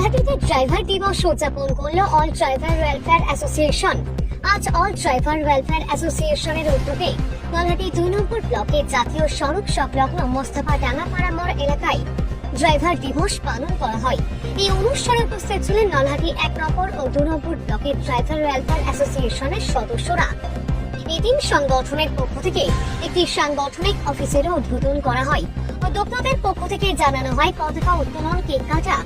নলহাটিতে driver দিবস উদযাপন করলো অল ড্রাইভার ওয়েলফেয়ার অ্যাসোসিয়েশন। আজ অল ড্রাইভার ওয়েলফেয়ার অ্যাসোসিয়েশনের উদ্যোগে নলহাটি 2 নম্বর ব্লকে জাতীয় সড়ক সংলগ্ন মোস্তফা ডাঙ্গাপাড়া মোড় এলাকায় ড্রাইভার দিবস পালন করা হয়। এই অনুষ্ঠানে উপস্থিত ছিলেন নলহাটি 1 নম্বর ও 2 নম্বর ব্লকের ড্রাইভার ওয়েলফেয়ার অ্যাসোসিয়েশনের সদস্যরা। এদিন সংগঠনের পক্ষ থেকে একটি সাংগঠনিক অফিসেরও উদ্বোধন করা হয়। উদ্যোক্তাদের পক্ষ থেকে জানানো হয় পতাকা উত্তোলন, কেক কাটা,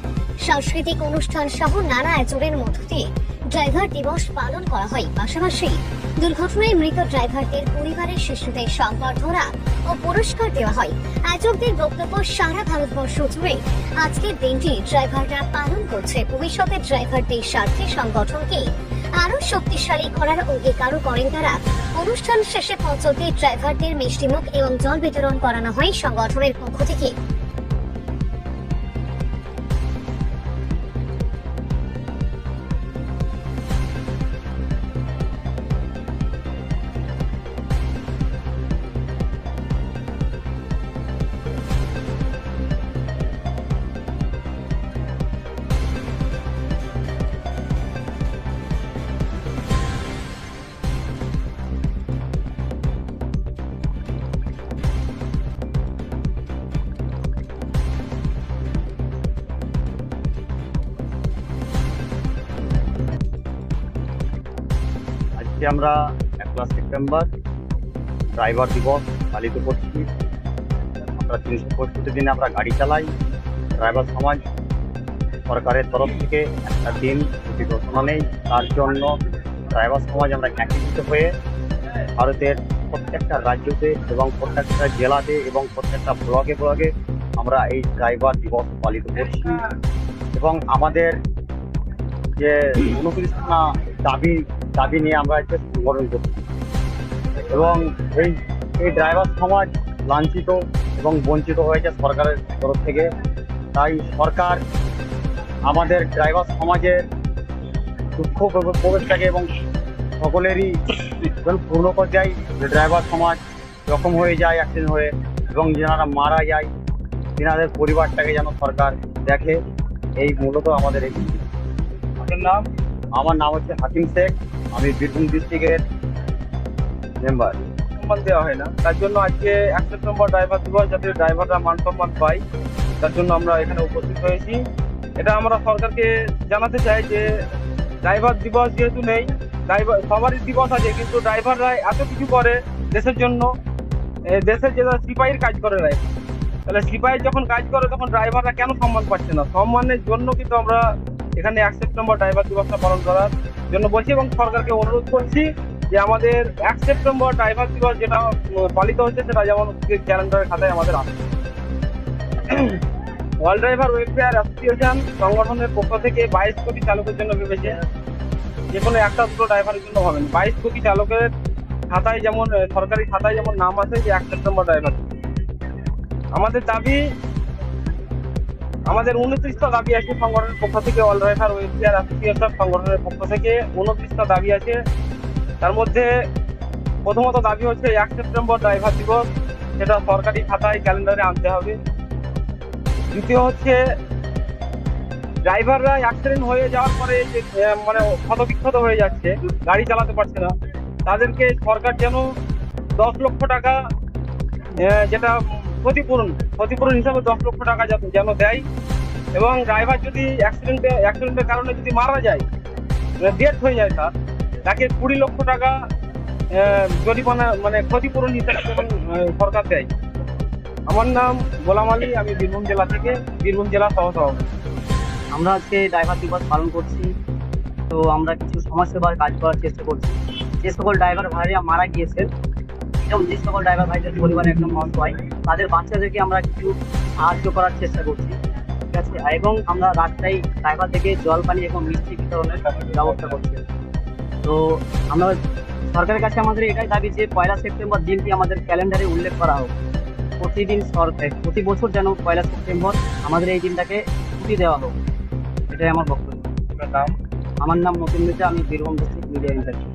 সাংস্কৃতিক অনুষ্ঠান সহ নানা আয়োজনের মধ্য দিয়ে ড্রাইভার দিবস পালন করা হয়। পাশাপাশি দুর্ঘটনায় মৃত ড্রাইভারদের পরিবারের শিশুদের সংবর্ধনা ও পুরস্কার দেওয়া হয়। আয়োজকদের বক্তব্য, সারা ভারতবর্ষ জুড়ে আজকের দিনটি ড্রাইভাররা পালন করছে। ভবিষ্যতের ড্রাইভারদের স্বার্থে সংগঠনকে আরো শক্তিশালী করার অঙ্গীকারও করেন তারা। অনুষ্ঠান শেষে পঞ্চলতে ড্রাইভারদের মিষ্টিমুখ এবং জল বিতরণ করানো হয় সংগঠনের পক্ষ থেকে। আজকে আমরা 1 সেপ্টেম্বর ড্রাইভার দিবস পালিত করছি। আমরা 365 দিনে আমরা গাড়ি চালাই। ড্রাইভার সমাজ সরকারের তরফ থেকে একটা দিন ছুটি ঘোষণা নেই, তার জন্য ড্রাইভার সমাজ আমরা একত্রিত হয়ে ভারতের প্রত্যেকটা রাজ্যতে এবং প্রত্যেকটা জেলাতে এবং প্রত্যেকটা ব্লকে আমরা এই ড্রাইভার দিবস পালিত করছি। এবং আমাদের যে 29টা দাবি নিয়ে আমরা একটা সংগঠন করছি। এবং এই ড্রাইভার সমাজ লাঞ্ছিত এবং বঞ্চিত হয়েছে সরকারের তরফ থেকে। তাই সরকার আমাদের ড্রাইভার সমাজের দুঃখ প্রবেশটাকে এবং সকলেরই পূর্ণ করে যায়। যে ড্রাইভার সমাজ জখম হয়ে যায় অ্যাক্সিডেন্ট হয়ে এবং যারা মারা যায় তেনাদের পরিবারটাকে যেন সরকার দেখে, এই মূলত আমাদের এই। আমার নাম হচ্ছে হাকিম শেখ, আমি বীরভূম ডিস্ট্রিক্টের মেম্বার। সম্মান দেওয়া হয় না, তার জন্য আজকে 1 সেপ্টেম্বর ড্রাইভার দিবস, যাতে ড্রাইভাররা মান সম্মান পায়, তার জন্য আমরা এখানে উপস্থিত হয়েছি। এটা আমরা সরকারকে জানাতে চাই যে ড্রাইভার দিবস যেহেতু নেই, ড্রাইভার সবারই দিবস আছে, কিন্তু ড্রাইভাররা এত কিছু করে দেশের জন্য। দেশের যে সিপাহীর কাজ করে ড্রাইভার, তাহলে সিপাহী যখন কাজ করে তখন ড্রাইভাররা কেন সম্মান পাচ্ছে না? সম্মানের জন্য কিন্তু আমরা এখানে 1 সেপ্টেম্বর ড্রাইভার দিবসটা পালন করার জন্য বলছি এবং সরকারকে অনুরোধ করছি যে আমাদের 1 সেপ্টেম্বর ড্রাইভার দিবস যেটা পালিত হচ্ছে সেটা যেমন ক্যালেন্ডারের খাতায় আমাদের আসে। অল ড্রাইভার ওয়েলফেয়ার অ্যাসোসিয়েশন সংগঠনের পক্ষ থেকে 22 কোটি চালকের জন্য ভেবেছে, যে কোনো একটা দুটো ড্রাইভারের জন্য হবে না। 22 কোটি চালকের খাতায় যেমন সরকারি খাতায় যেমন নাম আছে যে 1 সেপ্টেম্বর ড্রাইভার। আমাদের দাবি, আমাদের 29টা দাবি আছে সংগঠনের পক্ষ থেকে। অল ড্রাইভার ওয়েলফেয়ার অ্যাসোসিয়েশন সংগঠনের পক্ষ থেকে 29টা দাবি আছে। তার মধ্যে প্রথমত দাবি হচ্ছে 1 সেপ্টেম্বর ড্রাইভার দিবস, সেটা সরকারি খাতায় ক্যালেন্ডারে আনতে হবে। দ্বিতীয় হচ্ছে ড্রাইভাররা অ্যাক্সিডেন্ট হয়ে যাওয়ার পরে যে মানে ক্ষতবিক্ষত হয়ে যাচ্ছে, গাড়ি চালাতে পারছে না, তাদেরকে সরকার যেন 10 লক্ষ টাকা যেটা ক্ষতিপূরণ হিসাবে 10 লক্ষ টাকা যেন দেয়। এবং ড্রাইভার যদি অ্যাক্সিডেন্টের কারণে যদি মারা যায়, ডেথ হয়ে যায়, তাকে 20 লক্ষ টাকা জরিমানা মানে ক্ষতিপূরণ হিসাবে যেমন সরকার দেয়। আমার নাম গোলাম আলী, আমি বীরভূম জেলা থেকে, বীরভূম জেলা সহসভাপতি। আমরা আজকে ড্রাইভার দিবস পালন করছি। তো আমরা কিছু সমাজসেবার কাজ করার চেষ্টা করছি। যে সকল ড্রাইভার ভাইরা মারা গিয়েছেন এবং যে সকল ড্রাইভার ভাইদের পরিবারে একদম নষ্ট হয়, তাদের বাচ্চাদেরকে আমরা কিছু সাহায্য করার চেষ্টা করছি, ঠিক আছে। এবং আমরা রাস্তায় ড্রাইভার থেকে জল পানি এবং মিষ্টি বিতরণের ব্যবস্থা করছি। তো আমরা সরকারের কাছে আমাদের এটাই দাবি যে 1 সেপ্টেম্বর দিনটি আমাদের ক্যালেন্ডারে উল্লেখ করা হোক। প্রতি বছর যেন 1 সেপ্টেম্বর আমাদের এই দিনটাকে ছুটি দেওয়া হোক, এটাই আমার বক্তব্য। আমার নাম নতুন মির্জা, আমি বীরভূম ডিস্ট্রিক্ট মিডিয়া ইন্টারভিউ।